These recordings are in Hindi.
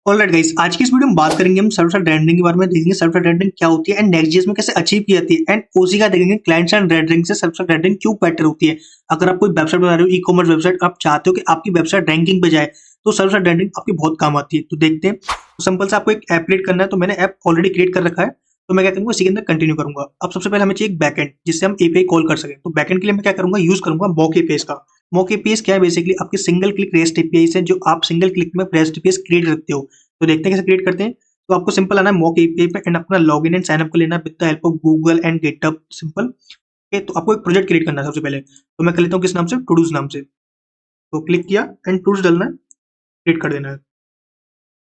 ऑलराइट गाइस, आज की इस वीडियो में बात करेंगे हम सर्वर साइड रेंडरिंग के बारे में। देखेंगे सर्वर साइड रेंडरिंग क्या होती है एंड नेक्स्ट.जेएस में कैसे अचीव की जाती है, एंड ओसी का देखेंगे क्लाइंट साइड रेंडरिंग से सर्वर साइड रेंडरिंग क्यों बेटर होती है। अगर आप कोई वेबसाइट बना रहे हो, ई कॉमर्स वेबसाइट, आप चाहते हो कि आपकी वेबसाइट रैंकिंग पे जाए, तो सर्वर साइड रेंडरिंग आपकी बहुत काम आती है। तो देखते हैं। तो सिंपल से आपको एक ऐप क्रिएट करना है। तो मैंने ऐप ऑलरेडी क्रिएट कर रखा है, तो मैं क्या करूंगा, इसी के अंदर कंटिन्यू करूंगा। अब सबसे पहले हमें चाहिए एक बैकएंड जिससे हम एपीआई कॉल कर सकें। तो बैकएंड के लिए मैं क्या करूंगा, यूज करूंगा मॉक एपीआई का। मॉक एपीआई क्या है, बेसिकली आपके सिंगल क्लिक रेस्ट एपीआई है, जो आप सिंगल क्लिक में रेस्ट एपीआई क्रिएट करते हो। तो देखते हैं कैसे क्रिएट करते हैं। तो आपको सिंपल आना है मॉक एपीआई पे एंड अपना लॉगिन एंड साइन अप कर लेना with the help of Google and GitHub. Simple. Okay, तो आपको एक प्रोजेक्ट क्रिएट करना है सबसे पहले। तो मैं कर लेता हूँ किस नाम से, टूडूज नाम से। तो क्लिक किया एंड टूल्स डालना है, क्रिएट कर देना है।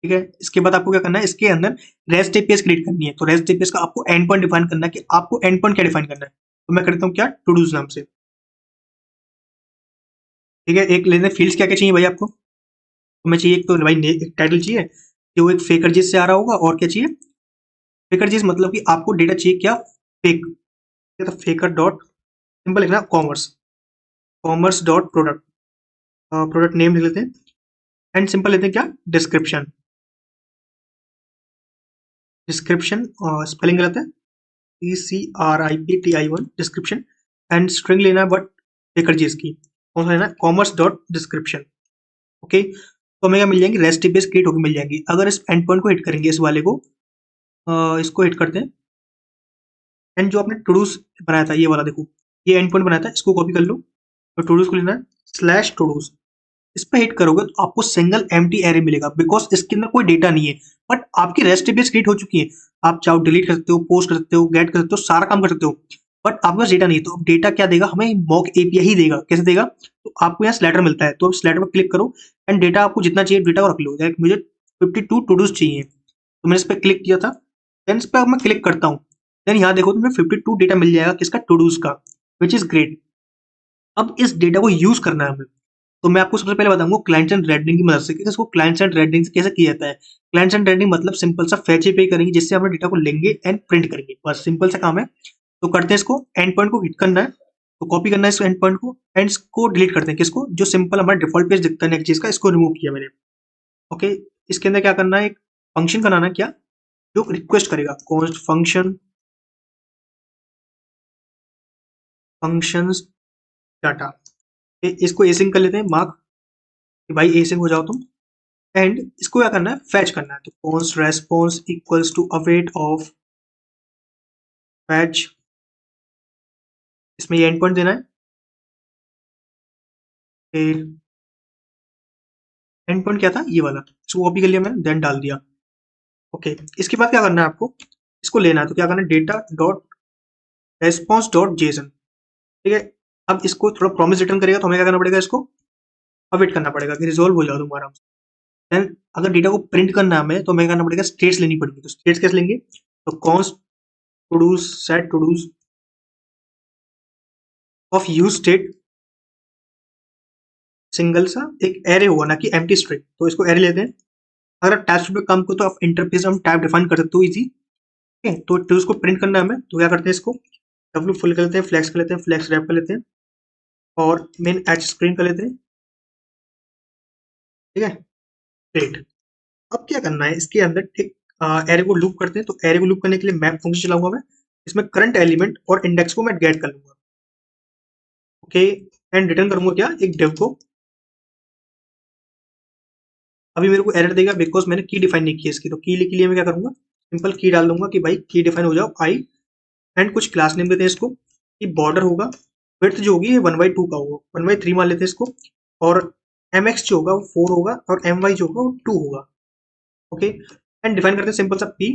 ठीक है, इसके बाद आपको क्या करना है, इसके अंदर रेस्ट एपीआई क्रिएट करनी है। तो रेस्ट एपीआई का आपको एंड पॉइंट डिफाइन करना है कि आपको एंड पॉइंट क्या डिफाइन करना है। तो मैं करता हूँ क्या, टूडूज नाम से। ठीक है, एक लेने फील्ड्स क्या क्या चाहिए भाई आपको। तो मैं चाहिए एक तो भाई एक टाइटल चाहिए, कि वो एक फेकर जिस से आ रहा होगा। और क्या चाहिए, फेकर जिस मतलब कि आपको डेटा चाहिए क्या, फेक। तो फेकर डॉट सिंपल लिखना commerce, commerce dot product, product name लिख लेते हैं। एंड सिंपल लेते हैं क्या, डिस्क्रिप्शन। डिस्क्रिप्शन स्पेलिंग गलत है, ECRIPTI1 डिस्क्रिप्शन। एंड स्ट्रिंग लेना है बट फेकर चीज की, कौन सा लेना है, कॉमर्स डॉट डिस्क्रिप्शन। ओके, तो हमें क्या मिल जाएंगी, रेस्ट एपीआई क्रिएट होकर मिल जाएंगी। अगर इस एंड पॉइंट को हिट करेंगे, इस वाले को, इसको हिट करते हैं। एंड जो आपने टूडूज बनाया था, ये वाला देखो, ये एंड पॉइंट बनाया था, इसको कॉपी कर लो। तो टूडूज को लेना है, स्लैश टूडूज। इस पे हिट करोगे तो आपको सिंगल एम्प्टी एरे मिलेगा, बिकॉज इसके अंदर कोई डेटा नहीं है। बट आपकी रेस्ट एपीआई क्रिएट हो चुकी है। आप चाहो डिलीट कर सकते हो, पोस्ट कर सकते हो, गेट कर सकते हो, सारा काम कर सकते हो। बट आपके पास डेटा नहीं है, तो अब डेटा क्या देगा हमें, मॉक एपीआई ही देगा। कैसे देगा, तो आपको यहाँ स्लैटर मिलता है, तो आप स्लैटर पर क्लिक करो एंड डेटा आपको जितना चाहिए डेटा को रख लो। लाइक मुझे 52 टू डूज चाहिए, तो मैंने इस पर क्लिक किया था। देन इस पर मैं क्लिक करता हूँ। देन यहाँ देखो, तुम्हें 52 डेटा मिल जाएगा किसका, टू डूज का, विच इज ग्रेट। अब इस डेटा को यूज करना है हमें। तो मैं आपको सबसे पहले बताऊंगा क्लाइंट साइड रेंडरिंग की मदद से कि इसको क्लाइंट साइड रेंडरिंग से कैसे किया जाता है। क्लाइंट साइड रेंडरिंग मतलब सिंपल सा फैच एपीआई करेंगे, जिससे हम डेटा को लेंगे एंड प्रिंट करेंगे, बस सिंपल सा काम है। तो करते हैं इसको, एंड पॉइंट को हिट करना है, तो कॉपी करना है इस एंड पॉइंट को एंड इसको डिलीट करते हैं। किसको, जो सिंपल हमारा डिफॉल्ट पेज दिखता है नेक्स्ट चीज का, इसको रिमूव किया मैंने। ओके, इसके अंदर क्या करना है, एक फंक्शन बनाना है क्या, जो रिक्वेस्ट करेगा, कॉन्स्ट फंक्शन, फंक्शंस डाटा। इसको एसिंग कर लेते हैं मार्क, कि भाई एसिंग हो जाओ तुम। एंड इसको क्या करना है, फैच करना है। तो const response equals to await of fetch, इसमें ये एंड पॉइंट देना है। फिर एंड पॉइंट क्या था, ये वाला, इसको कॉपी कर लिया मैंने, देन डाल दिया। ओके, इसके बाद क्या करना है आपको, इसको लेना है। तो क्या करना है, data dot response dot JSON. ठीक है, अब इसको थोड़ा प्रॉमिस रिटर्न करेगा, तो हमें क्या करना पड़ेगा, इसको अवेट करना पड़ेगा कि रिजोल्व हो जाओ तुम आराम से। देन अगर डेटा को प्रिंट करना है हमें, तो हमें करना पड़ेगा, स्टेट्स लेनी पड़ेगी। तो स्टेट्स कैसे लेंगे, तो const todos set todos of use state, single सा एक एरे होगा ना कि एम्प्टी स्ट्रिंग। तो इसको एरे लेते हैं। अगर आप टाइप पे काम करो तो आप इंटरफेस हम टाइप डिफाइन कर सकते हो इजी। ठीक है, तो उसको प्रिंट करना है हमें, तो क्या करते हैं, इसको डब्ल्यू फुल कर लेते हैं, फ्लैक्स कर लेते हैं, फ्लैक्स रैप कर लेते हैं, और मेन एच स्क्रीन कर लेते हैं। ठीक है, ग्रेट। अब क्या करना है, इसके अंदर एक एरे को लूप करते हैं। तो एरे को लूप करने के लिए मैप फंक्शन चलाऊंगा मैं। इसमें करंट एलिमेंट और इंडेक्स को मैं गेट कर लूंगा। ओके, एंड रिटर्न करूंगा क्या, एक डिव को। अभी मेरे को एरर देगा बिकॉज मैंने की डिफाइन नहीं की है इसकी। तो की के लिए मैं क्या करूंगा, सिंपल की डाल दूंगा कि भाई की डिफाइन हो जाओ आई। एंड कुछ क्लास नेम देते हैं इसको, कि बॉर्डर होगा, विड्थ जो होगी ये 1/2 का होगा, 1/3 मान लेते हैं इसको। और एम एक्स जो होगा वो 4 होगा, और एम वाई जो होगा वो 2 होगा। ओके, एंड डिफाइन करते हैं सिंपल सा पी।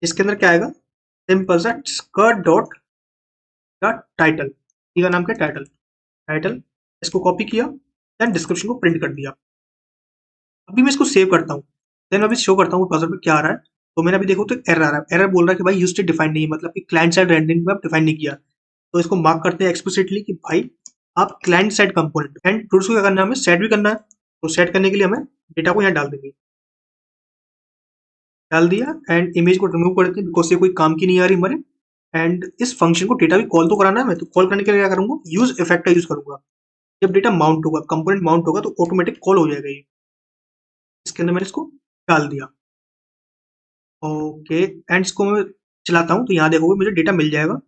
इसके अंदर क्या आएगा, सिंपल सा स्कर्ट डॉट का टाइटल, पी का नाम क्या, टाइटल। टाइटल, इसको कॉपी किया, देन डिस्क्रिप्शन को प्रिंट कर दिया। अभी मैं इसको सेव करता हूँ। देन अभी शो करता हूँ ब्राउज़र पे क्या आ रहा है। तो मैंने अभी देखो तो एरर आ रहा है। एरर बोल रहा है कि भाई यूज स्टेट डिफाइन नहीं है, मतलब कि क्लाइंट साइड रेंडरिंग में आप डिफाइन नहीं किया। तो इसको मार्क करते हैं एक्सप्लिसिटली कि भाई आप client side component and tools को क्या करना है, हमें सेट भी करना है। तो सेट करने के लिए हमें डेटा को यहाँ डाल देंगे, डाल दिया। एंड इमेज को रिमूव कर देते हैं बिकॉज ये कोई काम की नहीं आ रही हमारे। एंड इस फंक्शन को डेटा भी कॉल तो कराना है हमें। तो कॉल करने के लिए क्या करूंगा, यूज इफेक्ट का यूज करूंगा। जब डेटा माउंट होगा, कंपोनेंट माउंट होगा, तो ऑटोमेटिक कॉल हो जाएगा ये। इसके अंदर मैंने इसको डाल दिया। ओके, एंड इसको मैं चलाता हूँ तो यहाँ देखोगे मुझे डेटा मिल जाएगा,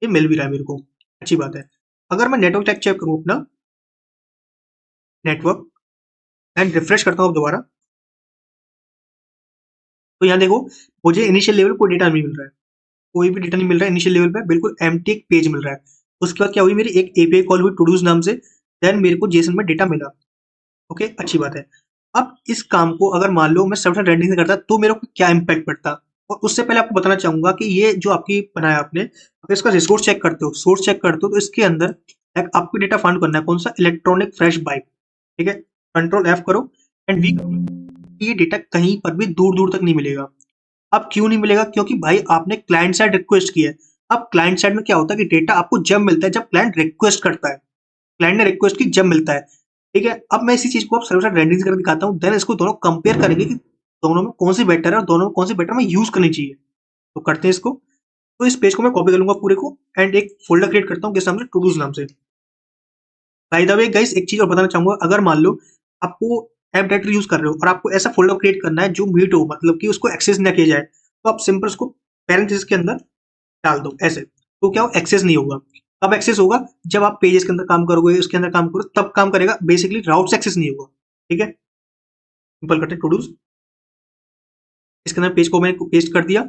ये मिल भी रहा है मेरे को, अच्छी बात है। अगर मैं नेटवर्क टैग चेक करूँ अपना नेटवर्क एंड रिफ्रेश करता हूँ अब दोबारा, तो यहाँ देखो मुझे इनिशियल लेवल कोई डेटा नहीं मिल रहा है, कोई भी डेटा नहीं मिल रहा है इनिशियल लेवल पे, बिल्कुल एम्प्टी एक पेज मिल रहा है। उसके बाद क्या हुई, मेरी एक एपीआई कॉल हुई टूडूज नाम से, देन मेरे को जेसन में डेटा मिला। ओके, अच्छी बात है। अब इस काम को अगर मान लो मैं सर्वर रेंडरिंग से करता तो मेरे को क्या इम्पैक्ट पड़ता, और उससे पहले आपको बताना चाहूंगा कि ये जो आपकी बनाया आपने, अगर इसका रिसोर्स चेक करते हो, सोर्स चेक करते हो, तो इसके अंदर एक आपको डेटा फाइंड करना है, कौन सा, इलेक्ट्रॉनिक फ्रेश बाइक। ठीक है, कंट्रोल एफ करो एंड वी करो, ये डेटा कहीं पर भी दूर दूर तक नहीं मिलेगा। अब क्यों नहीं मिलेगा, क्योंकि भाई आपने क्लाइंट साइड रिक्वेस्ट की है। अब क्लाइंट साइड में क्या होता है कि डेटा आपको जब मिलता है जब क्लाइंट रिक्वेस्ट करता है, क्लाइंट ने रिक्वेस्ट की जब मिलता है। ठीक है, अब मैं इसी चीज को अब सर्वर साइड रेंडरिंग करके दिखाता हूँ, देन इसको दोनों कंपेयर करेंगे कि दोनों में कौन सी बेटर है और दोनों में कौन सी बेटर में यूज करनी चाहिए। तो करते हैं इसको। तो इस पेज को मैं कॉपी कर लूंगा पूरे को एंड एक फोल्डर क्रिएट करता हूँ किस नाम से, टूडूज नाम से। बाय द वे गाइस, एक चीज और बताना चाहूंगा, अगर मान लो आपको ऐप डायरेक्टरी यूज कर रहे हो और आपको ऐसा फोल्डर क्रिएट करना है जो म्यूट हो, मतलब कि उसको एक्सेस ना किया जाए, तो आप सिंपल उसको पैरेंथेसिस के अंदर डाल दो ऐसे, तो क्या हो, एक्सेस नहीं होगा। कब एक्सेस होगा, जब आप पेजेस के अंदर काम करोगे, उसके अंदर काम करो तब काम करेगा, बेसिकली राउट से एक्सेस नहीं होगा। ठीक है, सिंपल करते हैं टूडूज, इसके अंदर पेज को मैंने पेस्ट कर दिया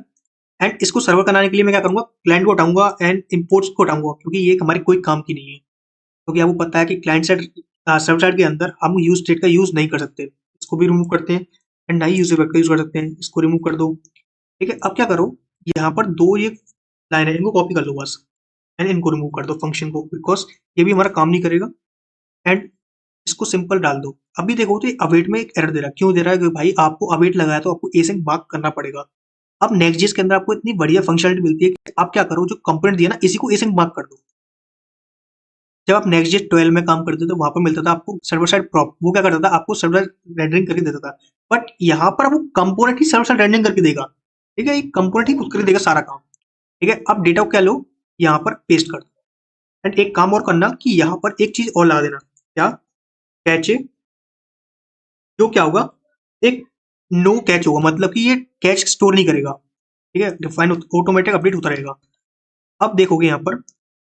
एंड इसको सर्वर बनाने के लिए मैं क्या करूंगा, क्लाइंट को हटाऊंगा एंड इम्पोर्ट्स को हटाऊंगा, क्योंकि ये हमारी कोई काम की नहीं है। क्योंकि आपको पता है कि क्लाइंट साइड सर्वर साइड के अंदर हम यूज स्टेट का यूज नहीं कर सकते, इसको भी रिमूव करते हैं एंड ना ही यूज इफेक्ट का यूज कर सकते हैं, इसको रिमूव कर दो। ठीक है, अब क्या करो, यहाँ पर दो ये लाइन है, इनको कॉपी कर लो बस एंड इनको रिमूव कर दो फंक्शन को, बिकॉज ये भी हमारा काम नहीं करेगा। एंड इसको सिंपल डाल दो। अभी देखो तो अवेट में एक एरर दे रहा है, क्यों दे रहा है, कि भाई आपको अवेट लगाया तो आपको एसिंक मार्क करना पड़ेगा। अब नेक्स्ट के अंदर आपको इतनी बढ़िया फंक्शनलिटी मिलती है कि आप क्या करो, जो कंपोनेंट दिया ना इसी को एसिंक मार्क कर दो। जब आप नेक्स्ट 12 में काम करते थे तो वहां पर मिलता था आपको सर्वर साइड प्रॉप, वो क्या करता था, आपको सर्वर रेंडरिंग करके देता था। बट यहाँ पर वो कंपोनेंट ही सर्वर साइड रेंडरिंग करके देगा। ठीक है, एक कंपोनेंट ही खुद करके देगा सारा काम। ठीक है, अब डेटा को क्या लो, यहाँ पर पेस्ट कर दो एंड एक काम और करना कि यहाँ पर एक चीज और लगा देना, क्या, कैचे, जो क्या होगा, एक नो कैच होगा, मतलब कि ये कैच स्टोर नहीं करेगा। ठीक है, डिफाइन ऑटोमेटिक अपडेट होता रहेगा। अब देखोगे यहाँ पर,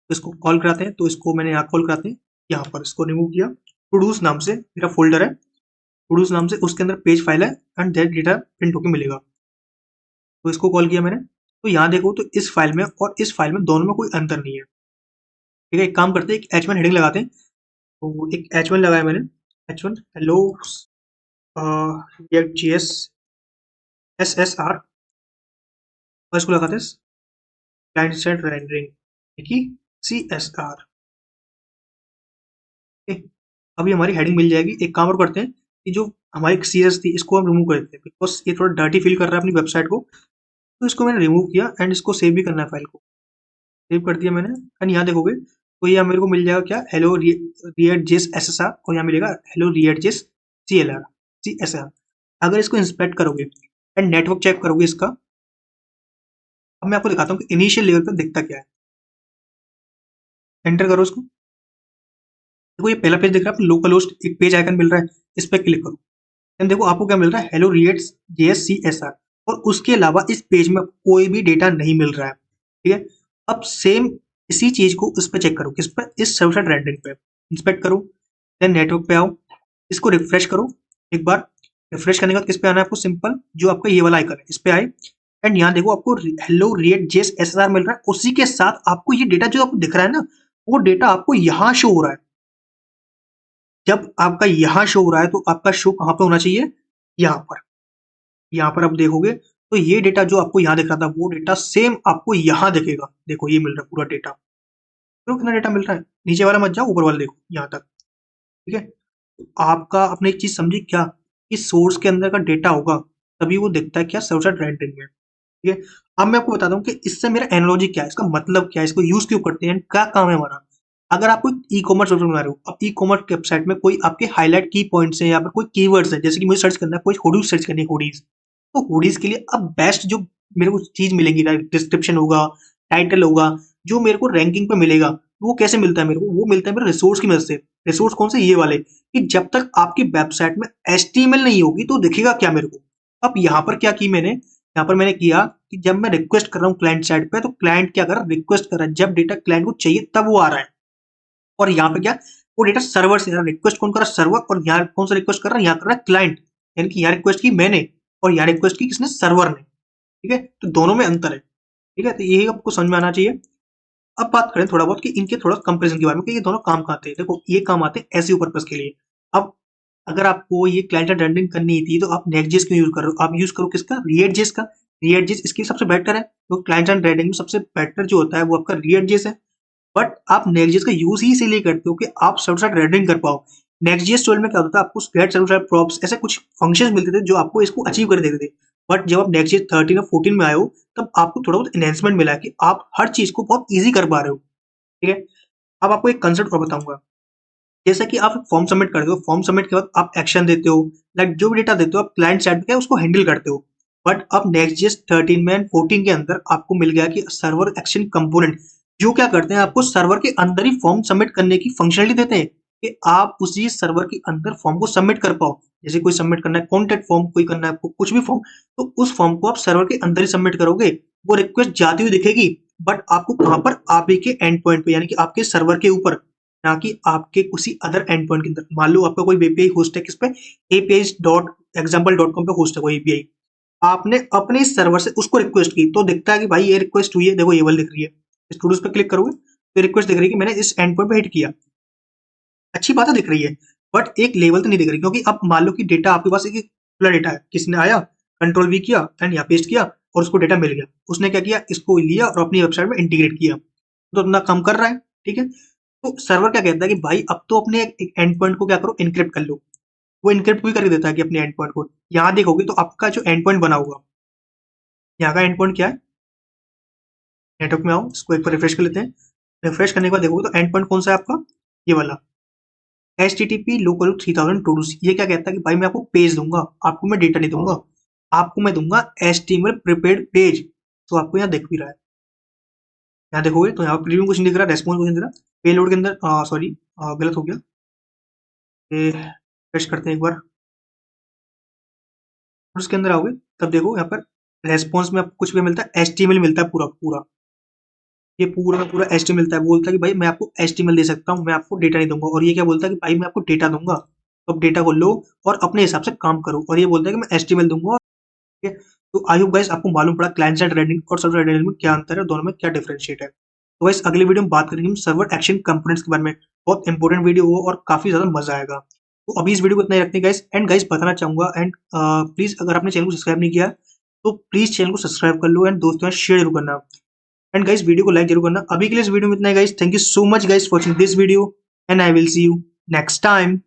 इसको कॉल कराते हैं, तो इसको मैंने यहाँ कॉल कराते हैं, यहाँ पर इसको रिमूव किया, टूडूज नाम से मेरा फोल्डर है, टूडूज नाम से, उसके अंदर पेज फाइल है एंड दैट डेटा प्रिंट होकर मिलेगा। तो इसको कॉल किया मैंने, तो यहाँ देखो तो इस फाइल में और इस फाइल में दोनों में कोई अंतर नहीं है। ठीक है, एक काम करते हैं, एक H1 हेडिंग लगाते हैं, तो एक H1 लगाया मैंने, H1 hello React JS SSR, और इसको लगाते हैं क्लाइंट साइड रेंडरिंग की CSR। अभी हमारी हेडिंग मिल जाएगी। एक काम और करते हैं कि जो हमारी सीरीज थी इसको हम रिमूव कर देते हैं, बिकॉज ये थोड़ा डर्टी फील कर रहा है अपनी वेबसाइट को। तो इसको मैंने रिमूव किया एंड इसको सेव भी करना है, फाइल को सेव कर दिया मैंने एंड यहाँ देखोगे तो ये मेरे को मिल जाएगा क्या, हेलो रिएक्ट जेस SSR, और यहाँ मिलेगा हेलो रिएक्ट जेस CSR। अगर इसको इंस्पेक्ट करोगे एंड नेटवर्क चेक करोगे इसका, अब मैं आपको दिखाता हूँ कि इनिशियल लेवल पर दिखता क्या है। एंटर करो इसको, देखो ये पहला पेज दिख रहा है, आपको लोकल होस्ट एक पेज आइकन मिल रहा है, इस पर क्लिक करो एंड देखो आपको क्या मिल रहा है, हेलो रिएक्ट जेएस CSR, और उसके अलावा इस पेज में कोई भी डेटा नहीं मिल रहा है। ठीक है, अब सेम इसी चीज को उस पर चेक करो, किस पर, इस सर्वर साइड रेंडरिंग पे इंस्पेक्ट करो, देन नेटवर्क पे आओ, इसको रिफ्रेश करो एक बार। रिफ्रेश करने के बाद किस पे आना है आपको, सिंपल जो आपका ये वाला आइकन है इस पे आए एंड यहाँ देखो आपको हेलो रिएक्ट जेएस SSR मिल रहा है, उसी के साथ आपको ये डेटा जो आपको दिख रहा है ना, वो डेटा आपको यहाँ शो हो रहा है। जब आपका यहाँ शो हो रहा है तो आपका शो कहाँ पे होना चाहिए, यहाँ पर। यहाँ पर आप देखोगे तो ये डेटा जो आपको यहाँ दिख रहा था वो डेटा सेम आपको यहाँ दिखेगा। देखो ये मिल रहा है पूरा डेटा, तो कितना डेटा मिल रहा है, नीचे वाला मत जाओ, ऊपर वाला देखो यहाँ तक। ठीक है, तो आपका अपने एक चीज समझी क्या, कि सोर्स के अंदर का डेटा होगा तभी वो दिखता है क्या, सर्वर साइड रेंडरिंग में। ठीक है, अब मैं आपको बताता हूँ कि इससे मेरा एनालॉजी क्या है, इसका मतलब क्या है, इसको यूज क्यों करते हैं, क्या काम है हमारा। अगर आप कोई ई कॉमर्स वेबसाइट बना रहे हो, अब ई कॉमर्स वेबसाइट में कोई आपके हाईलाइट की पॉइंट्स हैं या फिर कोई कीवर्ड्स है, जैसे कि मुझे सर्च करना है, कोई हुडीज सर्च करनी है, हुडीज, तो हुडीज के लिए अब बेस्ट जो मेरे को चीज मिलेगी, डिस्क्रिप्शन होगा, टाइटल होगा, जो मेरे को रैंकिंग पे मिलेगा, वो कैसे मिलता है मेरे को, वो मिलता है मेरे रिसोर्स की मदद से। रिसोर्स कौन से, ये वाले, कि जब तक आपकी वेबसाइट में HTML नहीं होगी तो दिखेगा क्या मेरे को। अब यहाँ पर क्या की मैंने, यहाँ पर मैंने किया कि जब मैं रिक्वेस्ट कर रहा हूँ क्लाइंट साइड पे, तो क्लाइंट क्या कर रहा है, रिक्वेस्ट कर रहा है, जब डेटा क्लाइंट को चाहिए तब वो आ रहा है। और यहाँ पे क्या, वो डेटा सर्वर से, रिक्वेस्ट कौन कर रहा है, सर्वर, और यहाँ कौन सा रिक्वेस्ट कर रहा है, यहाँ कर रहा है क्लाइंट, यानी कि यहाँ रिक्वेस्ट की मैंने और यहाँ रिक्वेस्ट की किसने, सर्वर ने। ठीक है, तो दोनों में अंतर है। ठीक है, तो यही आपको समझ में आना चाहिए। अब बात करें थोड़ा बहुत कि इनके थोड़ा कंपैरिजन के बारे में कि ये दोनों काम कहाँ आते हैं। देखो, ये काम आते हैं एसईओ पर्पस के लिए। अब अगर आपको ये क्लाइंट साइड रेंडरिंग करनी थी, तो आप नेक्स्ट.जेएस क्यों यूज कर रहे हो, आप यूज करो किसका, रिएक्ट.जेएस का। रिएक्ट.जेएस इसकी सबसे बेटर है, तो क्लाइंट साइड रेंडरिंग में सबसे बेटर जो होता है वो आपका रिएक्ट.जेएस है। बट आप नेक्स्ट.जेएस का यूज ही इसीलिए करते हो कि आप सर्वर साइड रेंडरिंग कर पाओ। नेक्स्ट.जेएस 12 में क्या होता था, आपको गेट सर्वर साइड प्रॉप्स ऐसे कुछ फंक्शंस मिलते थे जो आपको इसको अचीव कर देते थे। बट जब आप नेक्स्ट.जेएस 13 और 14 में आए हो, तब आपको थोड़ा बहुत एनहेंसमेंट मिला है कि आप हर चीज को बहुत ईजी कर पा रहे हो। ठीक है, अब आपको एक कंसेप्ट और बताऊंगा। जैसा कि आप फॉर्म सबमिट करते हो, फॉर्म सबमिट के बाद आप एक्शन देते हो, लाइक जो भी डेटा देते हो आप क्लाइंट साइड पे उसको हैंडल करते हो। बट अब नेक्स्ट.जेएस 13 में 14 के अंदर आपको मिल गया कि सर्वर एक्शन कंपोनेंट, जो क्या करते हैं, आपको सर्वर के अंदर ही फॉर्म सबमिट करने की फंक्शनलिटी देते हैं कि आप उसी सर्वर के अंदर फॉर्म को सबमिट कर पाओ। जैसे कोई सबमिट करना है कॉन्टेक्ट फॉर्म, कोई करना है आपको कुछ भी फॉर्म, तो उस फॉर्म को आप सर्वर के अंदर ही सबमिट करोगे, वो रिक्वेस्ट जाती हुई दिखेगी। बट आपको कहाँ पर, आप ही के एंड पॉइंट पे, यानी कि आपके सर्वर के ऊपर, ना कि आपके किसी अदर एंड पॉइंट के अंदर। मान लो आपका कोई एपीआई होस्ट है किस पे, apis.example.com पे होस्ट है कोई एपीआई, आपने अपने सर्वर से उसको रिक्वेस्ट की, तो दिखता है कि भाई ये रिक्वेस्ट हुई है, देखो ये वाली दिख रही है। स्टूडियोज पे क्लिक करोगे तो रिक्वेस्ट दिख रही है कि मैंने इस एंड पॉइंट पे हिट किया, अच्छी बात है दिख रही है। बट एक लेवल तो नहीं दिख रही, क्योंकि अब मान लो कि डेटा आपके पास एक खुला डेटा है, किसने आया, कंट्रोल वी किया एंड यहाँ पेस्ट किया और उसको डेटा मिल गया, उसने क्या किया, इसको लिया और अपनी वेबसाइट में इंटीग्रेट किया, तो अपना काम कर रहा है। ठीक है, तो सर्वर क्या कहता है कि भाई अब तो अपने एक एंड पॉइंट को क्या करो, इनक्रिप्ट कर लो। वो इनक्रिप्ट भी करके देता है कि अपने एंड पॉइंट को, यहाँ देखोगे तो आपका जो एंड पॉइंट बना होगा, यहाँ का एंड पॉइंट क्या है, नेटवर्क में आओ, इसको एक बार रिफ्रेश कर लेते हैं। रिफ्रेश करने के बाद देखोगे तो एंड पॉइंट कौन सा है आपका, ये वाला HTTP लोकल 3022। ये क्या कहता है कि भाई मैं आपको पेज दूंगा, आपको मैं डेटा नहीं दूंगा, आपको मैं दूंगा HTML प्रिपेयर्ड पेज। तो आपको यहाँ दिख भी रहा है, यहाँ देखोगे तो यहाँ प्रीव्यू कुछ नहीं दिख रहा, रेस्पॉन्स कुछ नहीं दिख रहा, पेलोड के अंदर, सॉरी गलत हो गया, ये रिफ्रेश करते हैं एक बार, और उसके अंदर आओगे तब देखो यहाँ पर रेस्पॉन्स में आपको कुछ भी मिलता है, HTML मिलता है पूरा पूरा, ये पूरा का पूरा HTML मिलता है। बोलता है कि भाई मैं आपको HTML दे सकता हूँ, मैं आपको डेटा नहीं दूंगा। और ये क्या बोलता है कि भाई मैं आपको डेटा दूंगा, तो अब डेटा को लो और अपने हिसाब से काम करो। और ये बोलता है कि मैं HTML दूंगा। ठीक है, तो आई होप गाइस आपको मालूम पड़ा क्लाइंट साइड रेंडरिंग और सर्वर साइड रेंडरिंग में क्या अंतर है, दोनों में क्या डिफरेंशिएट है। तो गाइस अगली वीडियो में बात करेंगे हम सर्वर एक्शन कंपोनेंट्स के बारे में, बहुत इंपॉर्टेंट वीडियो हो और काफी ज्यादा मजा आएगा। तो अभी इस वीडियो को इतना ही रखते हैं गाइस। एंड गाइस बताना चाहूंगा, एंड प्लीज अगर आपने चैनल को सब्सक्राइब नहीं किया तो प्लीज चैनल को सब्सक्राइब कर लो एंड दोस्तों शेयर जरूर करना। एंड गाइस वीडियो को लाइक जरूर करना। अभी के लिए इस वीडियो में इतना ही guys. Thank you so much guys for watching this video and I will see you next time.